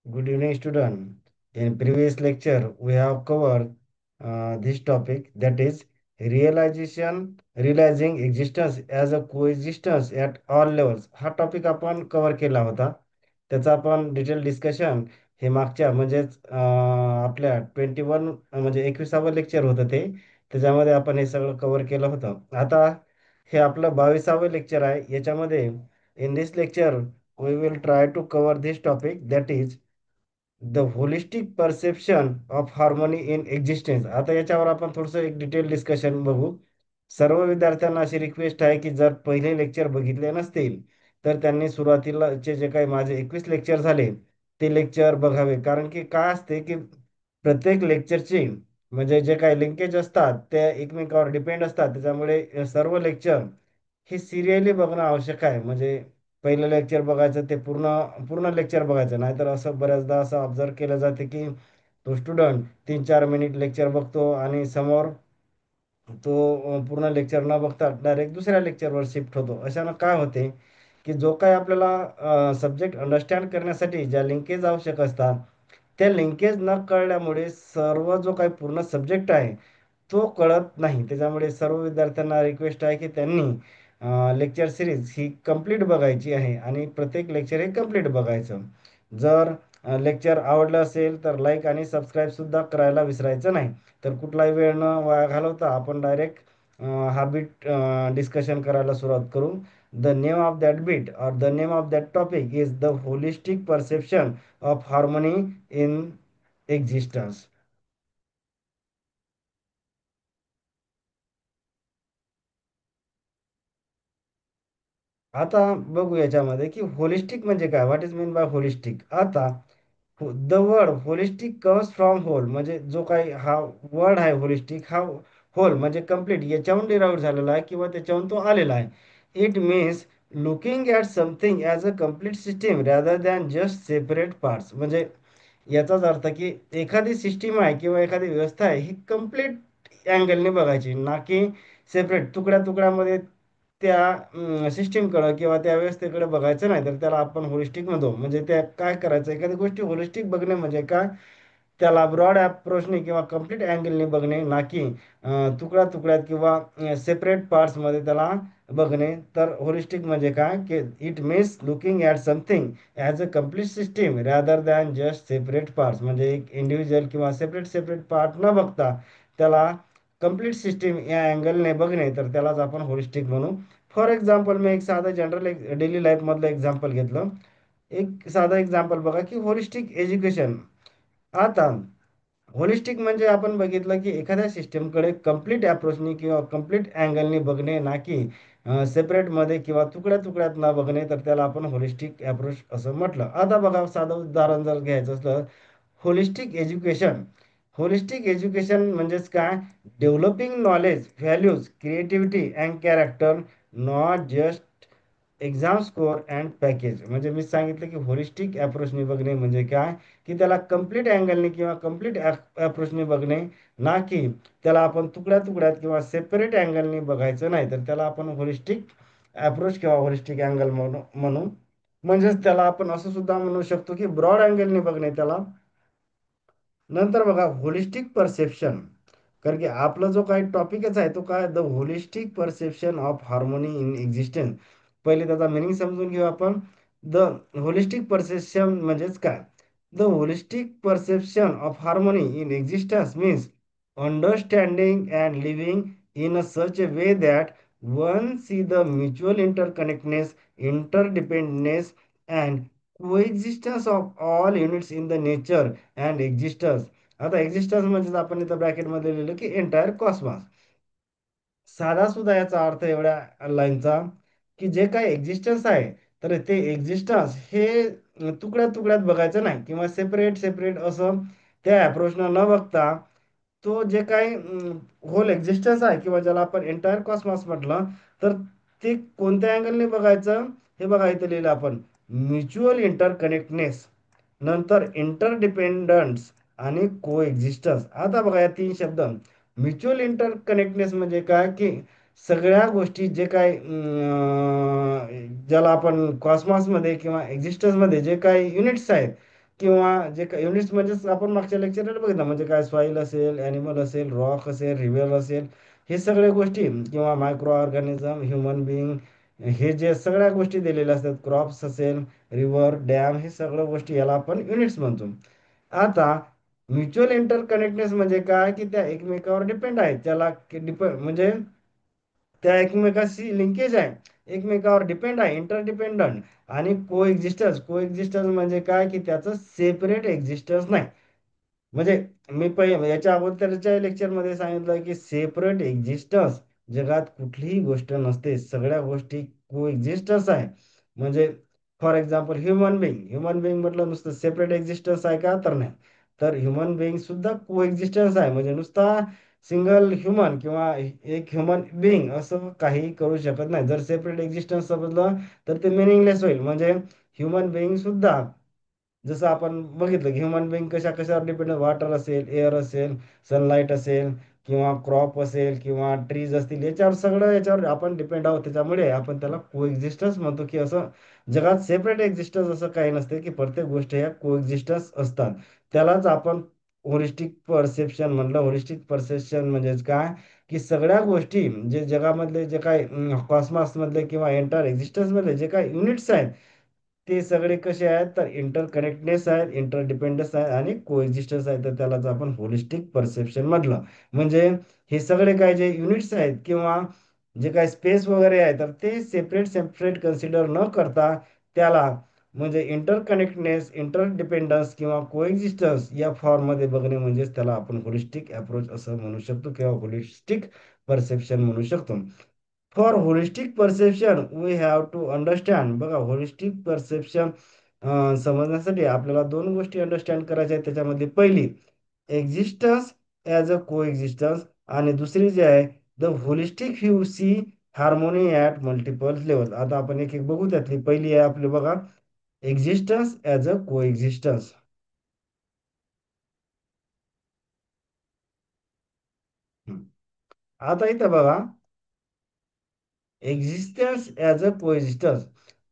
Good evening, student. In previous lecture, we have covered this topic, that is realizing existence as a coexistence at all levels. हा topic आपण cover केला होता. त्याचा आपण detail discussion हे मागच्या म्हणजेच आपल्या 21 म्हणजे 21वे लेक्चर होतं ते. त्याच्यामध्ये आपण हे सगळं कव्हर केलं होतं. आता हे आपलं 22वे लेक्चर आहे. याच्यामध्ये in this lecture we will try to cover this topic, that is the holistic perception of harmony in existence. आता याच्यावर आपण थोडंसं एक डिटेल डिस्कशन बघू. सर्व विद्यार्थ्यांना अशी रिक्वेस्ट आहे की जर पहिले लेक्चर बघितले नसतील तर त्यांनी सुरुवातीलाचे जे काही माझे 21 लेक्चर झाले ते लेक्चर बघावे. कारण की काय असते की प्रत्येक लेक्चरची म्हणजे जे काही लिंकेज असतात ते एकमेकावर डिपेंड असतात. त्याच्यामुळे सर्व लेक्चर हे सिरियली बघणं आवश्यक आहे. म्हणजे पहिलं लेक्चर बघायचं ते पूर्ण पूर्ण लेक्चर बघायचं. नाहीतर असं बऱ्याचदा असं ऑब्झर्व केलं जाते की तो स्टुडंट 3-4 मिनिट लेक्चर बघतो आणि समोर तो पूर्ण लेक्चर न बघता डायरेक्ट दुसऱ्या लेक्चरवर शिफ्ट होतो. अशानं काय होते की जो काही आपल्याला सब्जेक्ट अंडरस्टँड करण्यासाठी ज्या लिंकेज आवश्यक असतात त्या लिंकेज न कळल्यामुळे सर्व जो काही पूर्ण सब्जेक्ट आहे तो कळत नाही. त्याच्यामुळे सर्व विद्यार्थ्यांना रिक्वेस्ट आहे की त्यांनी लेक्चर सिरीज ही कंप्लीट बघायची आहे आणि प्रत्येक लेक्चर हे कंप्लीट बघायचं. जर लेक्चर आवडलं असेल तर लाईक आणि सबस्क्राईब सुद्धा करायला विसरायचं नाही. तर कुठलाही वेळ न वाया घालवता आपण डायरेक्ट हा बीट डिस्कशन करायला सुरुवात करू. The name of that beat or the name of that topic is the holistic perception of harmony in existence. आता बघू याच्यामध्ये की होलिस्टिक म्हणजे काय, what is mean by holistic. आता the word holistic comes from whole, म्हणजे जो काही हा वर्ड आहे होलिस्टिक हा होल म्हणजे कम्प्लीट याच्याहून डिराईव्ह झालेला आहे किंवा त्याच्याहून तो आलेला आहे. It means looking at something as a complete system rather than just separate parts. म्हणजे याचाच अर्थ की एखादी सिस्टीम आहे किंवा एखादी व्यवस्था आहे ही कम्प्लीट अँगलने बघायची, ना की सेपरेट तुकड्या तुकड्यामध्ये त्या सिस्टीमकडं किंवा त्या व्यवस्थेकडे बघायचं नाही. तर त्याला आपण होलिस्टिक म्हणतो. म्हणजे त्या काय करायचं, एखादी गोष्टी होलिस्टिक बघणे म्हणजे काय, त्याला ब्रॉड अप्रोचने किंवा कम्प्लीट अँगलने बघणे, ना की तुकड्या तुकड्यात किंवा सेपरेट पार्ट्समध्ये त्याला बघणे. तर होलिस्टिक म्हणजे काय की it means looking at something as a complete system rather than just separate parts. म्हणजे एक इंडिव्हिज्युअल किंवा सेपरेट सेपरेट पार्ट न बघता त्याला कम्प्लीट सिस्टीम या अँगलने बघणे, तर त्यालाच आपण होलिस्टिक म्हणू. फॉर एक्झाम्पल मी एक साधं जनरल एक डेली लाईफमधलं एक्झाम्पल घेतलं. एक साधं एक्झाम्पल बघा की होलिस्टिक एज्युकेशन. आता होलिस्टिक म्हणजे आपण बघितलं की एखाद्या सिस्टमकडे कम्प्लीट अप्रोचनी किंवा कम्प्लीट अँगलनी बघणे, ना की सेपरेटमध्ये किंवा तुकड्या तुकड्यात न बघणे, तर त्याला आपण होलिस्टिक अप्रोच असं म्हटलं. आता बघा साधं उदाहरण जर घ्यायचं असलं, होलिस्टिक एज्युकेशन. होलिस्टिक एज्युकेशन म्हणजेच काय, developing knowledge, values, creativity and character, not just exam score and package. म्हणजे मी सांगितलं की होलिस्टिक अप्रोचने बघणे म्हणजे काय की त्याला कम्प्लीट अँगलने किंवा कम्प्लीट अप्रोचने बघणे, ना की त्याला आपण तुकड्या तुकड्यात किंवा सेपरेट अँगलने बघायचं नाही. तर त्याला आपण होलिस्टिक अप्रोच किंवा होलिस्टिक अँगल म्हणू. म्हणजेच त्याला आपण असं सुद्धा म्हणू शकतो की ब्रॉड अँगलने बघणे त्याला. नंतर बघा होलिस्टिक परसेप्शन. कारण की आपला जो काही टॉपिकच आहे तो काय, the holistic perception of harmony in existence. पहिले त्याचा मिनिंग समजून घेऊ आपण. द होलिस्टिक परसेप्शन म्हणजेच काय, the holistic perception of harmony in existence means understanding and living in a such a way that one see the mutual interconnectness, interdependence and coexistence of all units in the nature and existence. आता existence म्हणजे आपण इथं ब्रॅकेटमध्ये लिहिलं की entire Cosmos. साधा सुद्धा याचा अर्थ एवढ्या लाईनचा की जे काही एक्झिस्टन्स आहे तर ते एक्झिस्टन्स हे तुकड्यात तुकड्यात बघायचं नाही किंवा सेपरेट सेपरेट असं त्या अप्रोचनं न बघता तो जे काही होल एक्झिस्टन्स आहे किंवा ज्याला आपण एंटायर कॉस्मॉस म्हटलं, तर ते कोणत्या अँगलने बघायचं हे बघा इथे लिहिलं आपण. म्युच्युअल इंटरकनेक्टनेस, नंतर इंटरडिपेंडन्स आणि को एक्झिस्टन्स. आता बघा या तीन शब्द. म्युच्युअल इंटरकनेक्टनेस म्हणजे काय की सगळ्या गोष्टी जे काय ज्याला आपण कॉस्मॉसमध्ये किंवा एक्झिस्टन्समध्ये जे काही युनिट्स आहेत किंवा जे काही युनिट्स म्हणजे आपण मागच्या लेक्चरला बघितलं म्हणजे काय सॉईल असेल, ॲनिमल असेल, रॉक असेल, रिव्हर असेल, हे सगळ्या गोष्टी किंवा मायक्रो ऑर्गॅनिझम, ह्युमन बिईंग, हे जे सगळ्या गोष्टी दिलेल्या असतात, क्रॉप्स असेल, रिव्हर, डॅम, हे सगळ्या गोष्टी याला आपण युनिट्स म्हणतो. आता म्युच्युअल इंटरकनेक्टनेस म्हणजे काय, की त्या एकमेकावर डिपेंड आहेत, त्याला म्हणजे त्या एकमेकाशी लिंकेज आहे, एकमेकावर डिपेंड आहे, इंटरडिपेंडंट. आणि को एक्झिस्टन्स म्हणजे काय, की त्याचं सेपरेट एक्झिस्टन्स नाही. म्हणजे मी पहिले याच्या अगोदरच्या लेक्चरमध्ये सांगितलं की सेपरेट एक्झिस्टन्स जगात कुठलीही गोष्ट नसते, सगळ्या गोष्टी को एक्झिस्टन्स आहे. म्हणजे फॉर एक्झाम्पल ह्युमन बिईंग म्हटलं नुसतं सेपरेट एक्झिस्टन्स आहे का, तर नाही. तर ह्युमन बिईंग सुद्धा को एक्झिस्टन्स आहे, म्हणजे नुसता सिंगल ह्युमन किंवा एक ह्युमन बिईंग असं काही करू शकत नाही. जर सेपरेट एक्झिस्टन्स समजलं तर ते मिनिंगलेस होईल. म्हणजे ह्युमन बिईंग सुद्धा, जसं आपण बघितलं की ह्युमन बिंग कशा कशावर डिपेंड, वॉटर असेल, एअर असेल, सनलाईट असेल, किंवा क्रॉप असेल, किंवा ट्रीज असतील, याच्यावर सगळं याच्यावर आपण डिपेंड आहोत. त्याच्यामुळे आपण त्याला को एक्झिस्टन्स म्हणतो, की असं जगात सेपरेट एक्झिस्टन्स असं काही नसते, की प्रत्येक गोष्ट ह्या को एक्झिस्टन्स असतात. त्यालाच आपण होलिस्टिक परसेप्शन म्हणलं. होलिस्टिक परसेप्शन म्हणजे काय, की सगळ्या गोष्टी जे जगामधले जे काही कॉस्मॉस मधले किंवा एंटायर एक्झिस्टन्स मधले जे काही युनिट्स आहेत, ते सगळे कसे आहेत, तर इंटरकनेक्टनेस आहेत, इंटरडिपेंडन्स आहे आणि कोएक्झिस्टन्स आहे. तर त्यालाच आपण होलिस्टिक परसेप्शन म्हटलं. म्हणजे हे सगळे काय जे युनिट्स आहेत किंवा जे काय स्पेस वगैरे आहे, तर ते सेपरेट सेपरेट कन्सिडर न करता त्याला म्हणजे इंटरकनेक्टनेस, इंटरडिपेंडन्स किंवा कोएक्झिस्टन्स या फॉर्ममध्ये बघणे, म्हणजेच त्याला आपण होलिस्टिक अप्रोच असं म्हणू शकतो किंवा होलिस्टिक परसेप्शन म्हणू शकतो. For holistic perception we have to understand. बघा, होलिस्टिक परसेप्शन समजण्यासाठी आपल्याला दोन गोष्टी अंडरस्टँड करायच्या आहेत. त्याच्यामध्ये पहिली एक्झिस्टन्स ॲज अ को एक्झिस्टन्स, आणि दुसरी जी आहे the holistic view see harmony at multiple level. आता आपण एक एक बघू. त्यातली पहिली आहे आपली, बघा, एक्झिस्टन्स ॲज अ को एक्झिस्टन्स. आता इथं बघा, existence as a coexistence.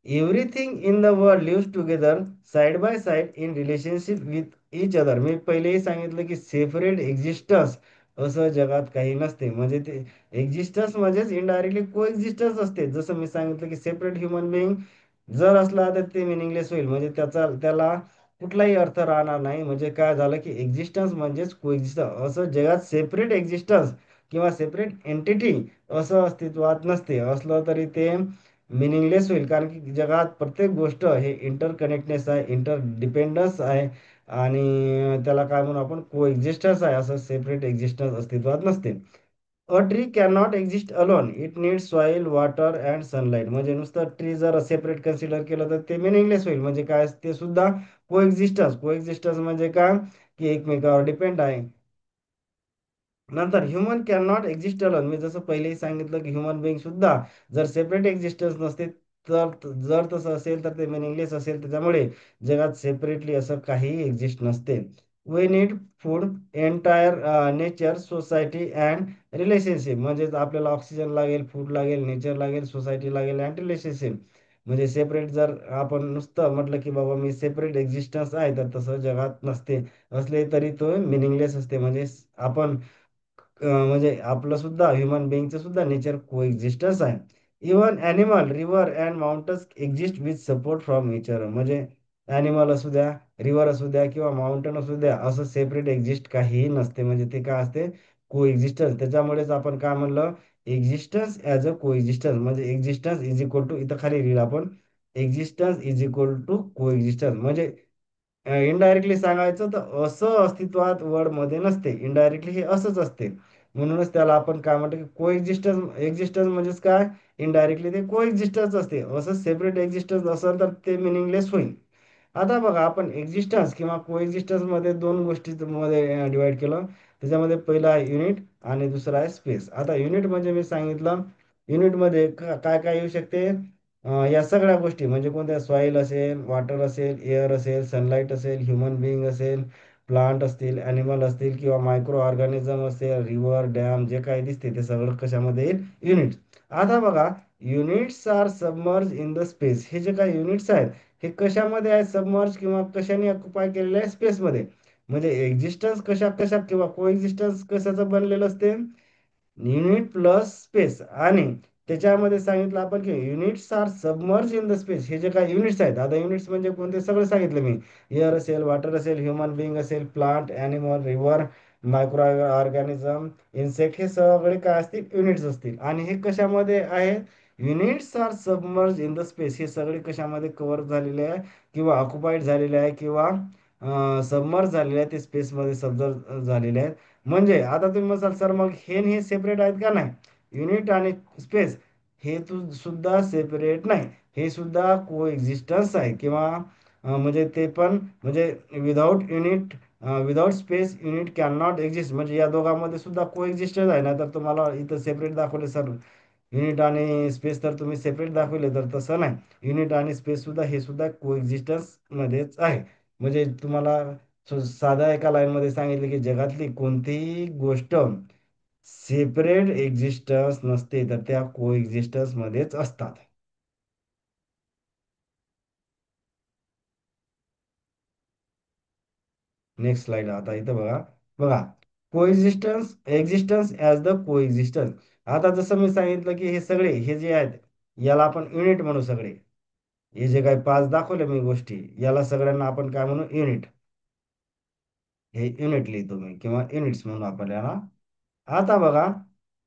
Everything in the world lives together side by side in relationship with each other. मी पहिलेही सांगितलं की सेपरेट एक्झिस्टन्स असं जगात काही नसते. म्हणजे ते एक्झिस्टन्स म्हणजेच इनडायरेक्टली को एक्झिस्टन्स असते. जसं मी सांगितलं की सेपरेट ह्युमन बिईंग जर असला तर ते मिनिंगलेस होईल, म्हणजे त्याला कुठलाही अर्थ राहणार नाही. म्हणजे काय झालं की एक्झिस्टन्स म्हणजेच को एक्झिस्टन्स, असं जगात सेपरेट एक्झिस्टन्स किंवा सेपरेट एंटिटी असं अस्तित्वात नसते. असलं तरी ते मिनिंगलेस होईल, कारण की जगात प्रत्येक गोष्ट हे इंटरकनेक्टनेस आहे, इंटरडिपेंडन्स आहे, आणि त्याला काय म्हणून आपण को एक्झिस्टन्स आहे. असं सेपरेट एक्झिस्टन्स अस्तित्वात नसते. A tree can not exist alone, it need soil, water and sunlight. म्हणजे नुसतं ट्री जर सेपरेट कन्सिडर केलं तर ते मिनिंगलेस होईल. म्हणजे काय, ते सुद्धा को एक्झिस्टन्स म्हणजे काय, की एकमेकावर डिपेंड आहे. नंतर human can not exist alone. मी जसं पहिलेही सांगितलं की ह्युमन बिंग सुद्धा जर सेपरेट एक्झिस्टन्स नसते, तर जर तसं असेल तर ते मिनिंगलेस असेल. त्याच्यामुळे जगात सेपरेटली असं काहीही एक्झिस्ट नसते. We need food, entire nature, society and relationship. म्हणजेच आपल्याला ऑक्सिजन लागेल, फूड लागेल, नेचर लागेल, सोसायटी लागेल अँड रिलेशनशिप. म्हणजे सेपरेट जर आपण नुसतं म्हटलं की बाबा मी सेपरेट एक्झिस्टन्स आहे, तर तसं जगात नसते. असले तरी तो मिनिंगलेस असते. म्हणजे आपण म्हणजे आपलं सुद्धा ह्युमन बिईंगचं सुद्धा नेचर को एक्झिस्टन्स आहे. Even animal, river and mountains exist with support from nature. म्हणजे ॲनिमल असू द्या, रिव्हर असू द्या किंवा माउंटन असू द्या, असं सेपरेट एक्झिस्ट काहीही नसते. म्हणजे ते काय असते, को एक्झिस्टन्स. त्याच्यामुळेच आपण काय म्हणलं, एक्झिस्टन्स ॲज अ को एक्झिस्टन्स. म्हणजे एक्झिस्टन्स इज इक्वल टू, इथं खाली लिहिलं आपण, एक्झिस्टन्स इज इक्वल टू को एक्झिस्टन्स. म्हणजे इनडायरेक्टली सांगायचं तर असं अस्तित्वात वर्डमध्ये नसते, इनडायरेक्टली हे असंच असते. म्हणूनच त्याला आपण काय म्हणतो की को एक्झिस्टन्स म्हणजेच काय, इनडायरेक्टली ते को एक्झिस्टन्स असते. असं सेपरेट एक्झिस्टन्स असेल तर ते मिनिंगलेस होईल. आता बघा, आपण एक्झिस्टन्स किंवा को एक्झिस्टन्स मध्ये दोन गोष्टी मध्ये डिवाइड केलं. त्याच्यामध्ये पहिला आहे युनिट आणि दुसरा आहे स्पेस. आता युनिट म्हणजे मी सांगितलं, युनिटमध्ये काय काय येऊ शकते, या सगळ्या गोष्टी म्हणजे कोणत्या, सॉईल असेल, वॉटर असेल, एअर असेल, सनलाईट असेल, ह्युमन बिईंग असेल, प्लांट असतील, ॲनिमल असतील, किंवा मायक्रो ऑर्गॅनिझम असेल, रिव्हर, डॅम, जे काही दिसते ते सगळं कशामध्ये येईल, युनिट्स. आता बघा, units are submerge in the space. हे जे काही युनिट्स आहेत, हे कशामध्ये आहे सबमर्ज किंवा कशाने ऑक्युपाय केलेलं आहे स्पेसमध्ये. म्हणजे एक्झिस्टन्स कशा कशा किंवा को एक्झिस्टन्स कशाचं बनलेलं असते, युनिट प्लस स्पेस. आणि त्याच्यामध्ये सांगितलं आपण की units are submerge in the space. हे जे काही युनिट्स आहेत, आता युनिट्स म्हणजे कोणते सगळं सांगितलं मी. एअर असेल, वॉटर असेल, ह्युमन बिंग असेल, plant, animal, river, micro organism, insect, हे सगळे काय असतील, युनिट्स असतील. आणि हे कशामध्ये आहे, units are submerge in the space. हे सगळे कशामध्ये कव्हर झालेले आहे किंवा ऑक्युपाईड झालेले आहे किंवा सबमर्ज झालेले आहे, ते स्पेसमध्ये सबमर्ज झालेले आहेत. म्हणजे आता तुम्ही म्हणाल सर मग हे आणि हे सेपरेट आहेत का, नाही. युनिट आणि स्पेस हे सुद्धा सेपरेट नाही. हे सुद्धा को एक्झिस्टन्स आहे किंवा म्हणजे ते पण म्हणजे without unit, without space unit can not exist. म्हणजे या दोघांमध्ये सुद्धा को एक्झिस्टन्स आहे ना. तर तुम्हाला इथं सेपरेट दाखवले सर युनिट आणि स्पेस, तर तुम्ही सेपरेट दाखवले, तर तसं नाही. युनिट आणि स्पेस सुद्धा हे सुद्धा को एक्झिस्टन्स मध्येच आहे. म्हणजे तुम्हाला साध्या एका लाईनमध्ये सांगितले की जगातली कोणतीही गोष्ट सेपरेट एक्झिस्टन्स नसते, तर त्या को एक्झिस्टन्स मध्येच असतात. नेक्स्ट स्लाइड आता इथं बघा. बघा, कोएक्झिस्टन्स, एक्झिस्टन्स ॲज द कोएक्झिस्टन्स. आता जसं मी सांगितलं की हे सगळे हे जे आहेत, याला आपण युनिट म्हणू सगळे. हे जे काही पाच दाखवले मी गोष्टी, याला सगळ्यांना आपण काय म्हणू, युनिट. हे युनिट लिहितो मी किंवा युनिट्स म्हणून आपण याला. आता बघा,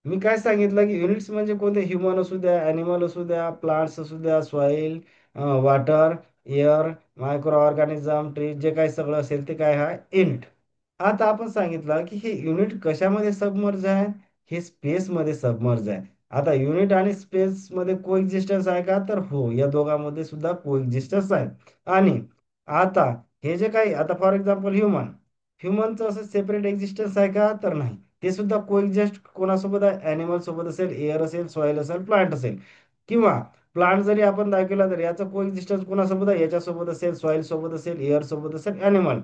मी काय सांगितलं की युनिट्स म्हणजे कोणते, ह्युमन असू द्या, ॲनिमल असू द्या, प्लांट्स असू द्या, soil, water, air, micro organism, tree, जे काही सगळं असेल ते काय आहे, युनिट. आता आपण सांगितलं की हे युनिट कशामध्ये सबमर्ज आहे, हे स्पेसमध्ये सबमर्ज आहे. आता युनिट आणि स्पेसमध्ये कोएक्झिस्टन्स आहे का, तर हो, या दोघांमध्ये सुद्धा कोएक्झिस्टन्स आहे. आणि आता हे जे काही, आता फॉर एक्झाम्पल ह्युमन, ह्युमनचं असं सेपरेट एक्झिस्टन्स आहे का, तर नाही. ते सुद्धा कोएक्झिस्ट कोणासोबत आहे, ॲनिमल सोबत असेल, एअर असेल, सॉईल असेल, प्लांट असेल. किंवा प्लांट जरी आपण दाखवला तर याचा कोएक्झिस्टन्स कोणासोबत आहे, याच्यासोबत असेल, सॉईल सोबत असेल, एअर सोबत असेल, ॲनिमल.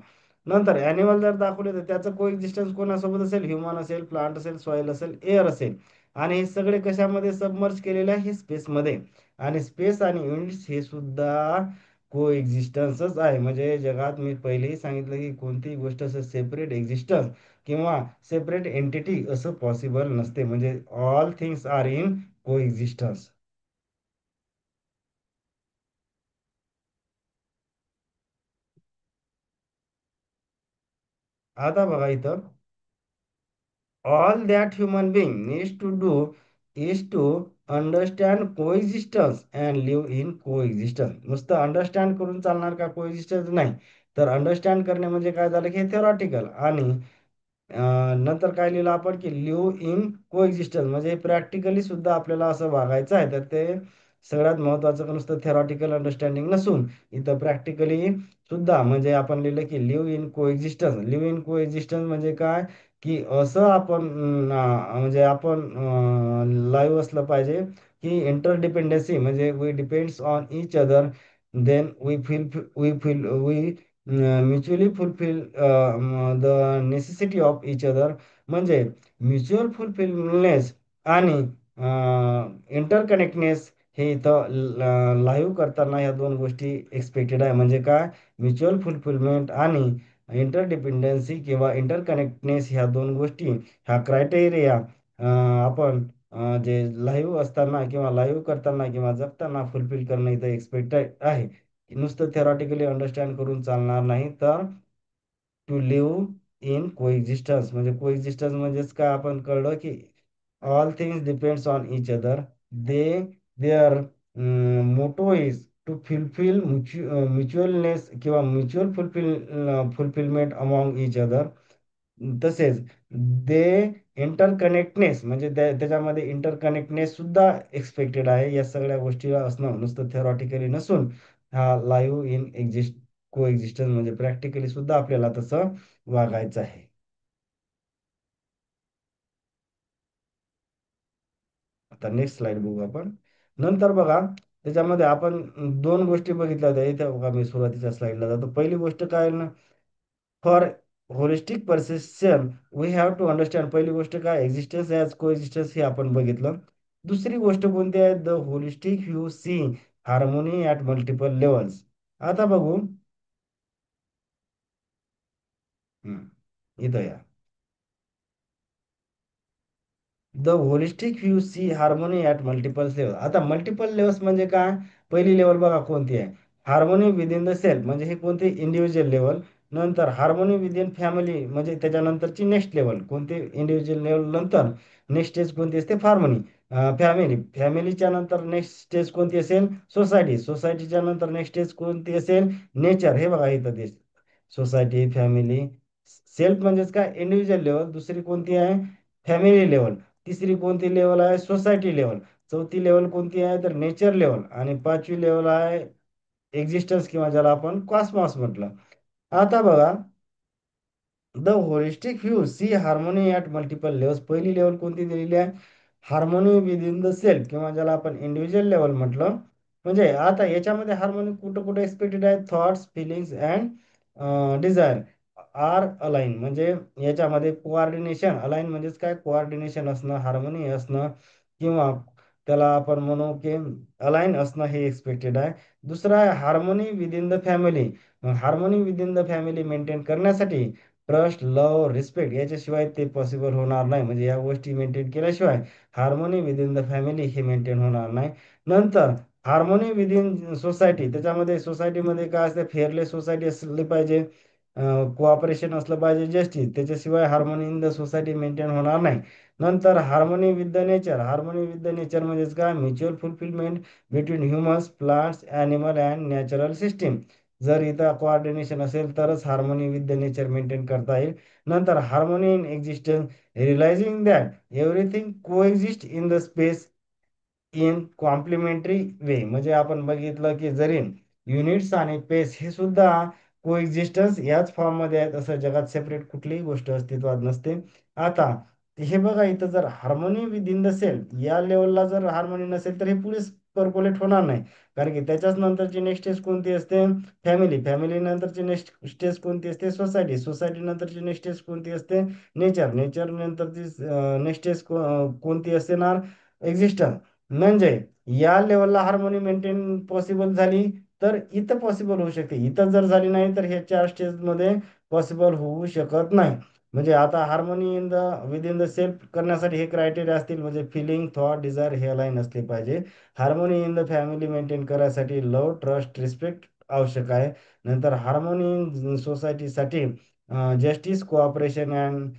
नंतर ॲनिमल जर दाखवले तर त्याचं कोएक्झिस्टन्स कोणासोबत असेल, ह्युमन असेल, प्लांट असेल, सॉईल असेल, एअर असेल. आणि हे सगळे कशामध्ये सबमर्ज केलेले आहे, हे स्पेसमध्ये. आणि स्पेस आणि युनिट्स हे सुद्धा को एक्झिस्टन्सच आहे. म्हणजे जगात मी पहिलेही सांगितलं की कोणतीही गोष्ट असं सेपरेट एक्झिस्टन्स किंवा सेपरेट एंटिटी असं पॉसिबल नसते. म्हणजे ऑल थिंग्स आर इन को एक्झिस्टन्स. आता बघा इथं, all that human being needs to do is to understand coexistence and live in coexistence. नुसतं अंडरस्टँड करून चालणार का, कोएक्झिस्टन्स नाही. तर अंडरस्टँड करणे म्हणजे काय झालं की हे थेरॉटिकल. आणि नंतर काय लिहिलं आपण की लिव्ह इन कोएक्झिस्टन्स म्हणजे प्रॅक्टिकली सुद्धा आपल्याला असं वागायचं आहे. तर ते सगळ्यात महत्त्वाचं का, नुसतं थेरॉटिकल अंडरस्टँडिंग नसून इथं प्रॅक्टिकली सुद्धा. म्हणजे आपण लिहिलं की लिव्ह इन कोएक्झिस्टन्स. लिव्ह इन कोएक्झिस्टन्स म्हणजे काय, की असं आपण म्हणजे आपण लाईव्ह असलं पाहिजे की इंटरडिपेंडन्सी, म्हणजे we depends on each other, then we mutually fulfil the necessity of each other. म्हणजे म्युच्युअल फुलफिलनेस आणि इंटरकनेक्टनेस हे इथं लाईव्ह करताना ह्या दोन गोष्टी एक्सपेक्टेड आहे. म्हणजे काय, म्युच्युअल फुलफिलमेंट आणि इंटरडिपेंडन्सी किंवा इंटरकनेक्टनेस, ह्या दोन गोष्टी, ह्या क्रायटेरिया आपण जे लाईव्ह असताना किंवा लाईव्ह करताना किंवा जगताना फुलफिल करणं इथं एक्सपेक्टेड आहे. नुसतं थेरॉटिकली अंडरस्टँड करून चालणार नाही. तर टू लिव्ह इन कोएक्झिस्टन्स म्हणजे कोएक्झिस्टन्स म्हणजेच काय, आपण कळलं की all things depends on each other. They their motto is to fulfil mutualness किंवा mutual fulfilment among each other. तसेच दे इंटरकनेक्टनेस म्हणजे त्याच्यामध्ये इंटरकनेक्टनेस सुद्धा एक्सपेक्टेड आहे. या सगळ्या गोष्टी असणं नुसतं थेरॉटिकली नसून हा लाईव्ह इन को एक्झिस्टन्स म्हणजे प्रॅक्टिकली सुद्धा आपल्याला तसं वागायचं आहे. आता नेक्स्ट स्लाइड बघू आपण. नंतर बघा, त्याच्यामध्ये आपण दोन गोष्टी बघितल्या होत्या. इथे बघा, मी सुरुवातीच्या स्लाइडला जातो. पहिली गोष्ट काय ना, for holistic perception we have to understand. पहिली गोष्ट काय, एक्झिस्टन्स ॲज को एक्झिस्टन्स हे आपण बघितलं. दुसरी गोष्ट कोणती आहे, the holistic view see harmony at multiple levels. आता बघू. हम्म, इथं या. The holistic view see harmony at multiple level. आता मल्टिपल लेवल्स म्हणजे काय? पहिली लेवल बघा कोणती आहे? हार्मोनी विदिन द सेल्फ म्हणजे हे कोणते? Individual level. नंतर हार्मोनी विदिन फॅमिली म्हणजे त्याच्यानंतरची नेक्स्ट लेवल कोणते? इंडिव्हिज्युअल लेवल नंतर नेक्स्ट स्टेज कोणती असते? हार्मोनी. फॅमिली. फॅमिलीच्या नंतर नेक्स्ट स्टेज कोणती असेल? सोसायटी. सोसायटीच्या नंतर नेक्स्ट स्टेज कोणती असेल? नेचर. हे बघा इथं ते सोसायटी, फॅमिली. सेल्फ म्हणजेच काय? Individual level. दुसरी कोणती आहे? Family level. तिसरी कोणती लेवल आहे? Society level. चौथी लेवल कोणती आहे? तर नेचर लेवल. आणि पाचवी लेवल आहे एक्झिस्टन्स किंवा ज्याला आपण कॉस्मॉस म्हटलं. आता बघा, the holistic view see harmony at multiple levels. पहिली लेवल कोणती दिलेली आहे? Harmony with in the self किंवा ज्याला आपण इंडिव्हिज्युअल लेवल म्हटलं. म्हणजे आता याच्यामध्ये हार्मोनी कुठं कुठं एक्सपेक्टेड आहे? Thoughts, feelings and desire are align. म्हणजे याच्यामध्ये कोऑर्डिनेशन. अलाइन म्हणजेच काय? कोऑर्डिनेशन असणं, हार्मोनी असणं, किंवा त्याला आपण म्हणू की अलाइन असणं हे एक्सपेक्टेड आहे. दुसरं आहे harmony with in the family. Harmony with in the family maintain करण्यासाठी ट्रस्ट, लव, रिस्पेक्ट याच्याशिवाय ते पॉसिबल होणार नाही. म्हणजे या गोष्टी मेंटेन केल्याशिवाय हार्मोनी विदिन द फॅमिली हे मेंटेन होणार नाही. नंतर हार्मोनी विदिन सोसायटी. त्याच्यामध्ये सोसायटीमध्ये काय असते? फेअरलेस सोसायटी असली पाहिजे, कोऑपरेशन असलं पाहिजे, जस्टिस. त्याच्याशिवाय harmony in the society maintain होणार नाही. नंतर harmony with the nature. Harmony with the nature म्हणजेच काय? Mutual fulfilment between humans, plants, animal and natural system. जर इथं कोऑर्डिनेशन असेल तरच harmony with the nature maintain करता येईल. नंतर harmony in existence, realizing that everything coexist in the space in complementary way. म्हणजे आपण बघितलं की जरी युनिट्स आणि पेस हे सुद्धा कोएक्झिस्टन्स याच फॉर्ममध्ये आहेत, असं जगात सेपरेट कुठलीही गोष्ट अस्तित्वात नसते. आता हे बघा, इथं जर harmony with in the self या लेवलला जर हार्मोनी नसेल तर हे पुढे पर्कोलेट होणार नाही. कारण की त्याच्याच नंतरची नेक्स्ट स्टेज कोणती असते? फॅमिली. फॅमिली नंतरची नेक्स्ट स्टेज कोणती असते? सोसायटी. सोसायटी नंतरची नेक्स्ट स्टेज कोणती असते? नेचर. नेचर नंतरची नेक्स्ट स्टेज कोणती असणार? एक्झिस्टन्स. म्हणजे या लेवलला हार्मोनी मेंटेन पॉसिबल झाली तर इथं पॉसिबल होऊ शकते. इथं जर झाली नाही तर ह्या चार स्टेजमध्ये पॉसिबल होऊ शकत नाही. म्हणजे आता harmony in the within the self करण्यासाठी हे क्रायटेरिया असतील. म्हणजे फिलिंग, थॉट, डिझायर हे अलाईन असले पाहिजे. Harmony in the family maintain करायसाठी लव, ट्रस्ट, रिस्पेक्ट आवश्यक आहे. नंतर हार्मोनी इन सोसायटीसाठी जस्टिस, कोऑपरेशन अँड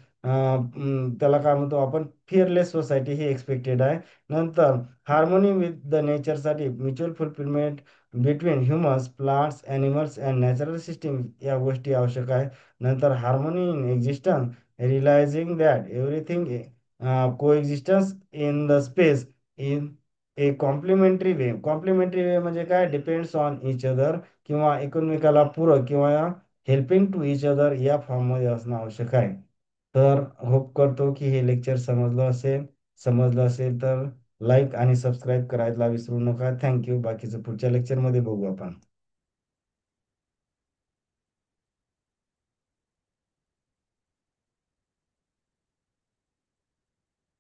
त्याला काय म्हणतो आपण? फिअरलेस सोसायटी ही एक्सपेक्टेड आहे. नंतर हार्मोनी विथ द नेचरसाठी mutual fulfilment between humans, plants, animals and natural system या गोष्टी आवश्यक आहे. नंतर harmony in existence, realizing that everything coexistence in the space in a complementary way. Complementary way म्हणजे काय? डिपेंड्स ऑन इच अदर किंवा एकमेकाला पूरक किंवा हेल्पिंग टू इच अदर या फॉर्ममध्ये असणं आवश्यक आहे. तर होप करतो की हे लेक्चर समजलं असेल. समजलं असेल तर लाईक आणि सबस्क्राईब करायला विसरू नका. थँक्यू. बाकीचं पुढच्या लेक्चरमध्ये बघू आपण.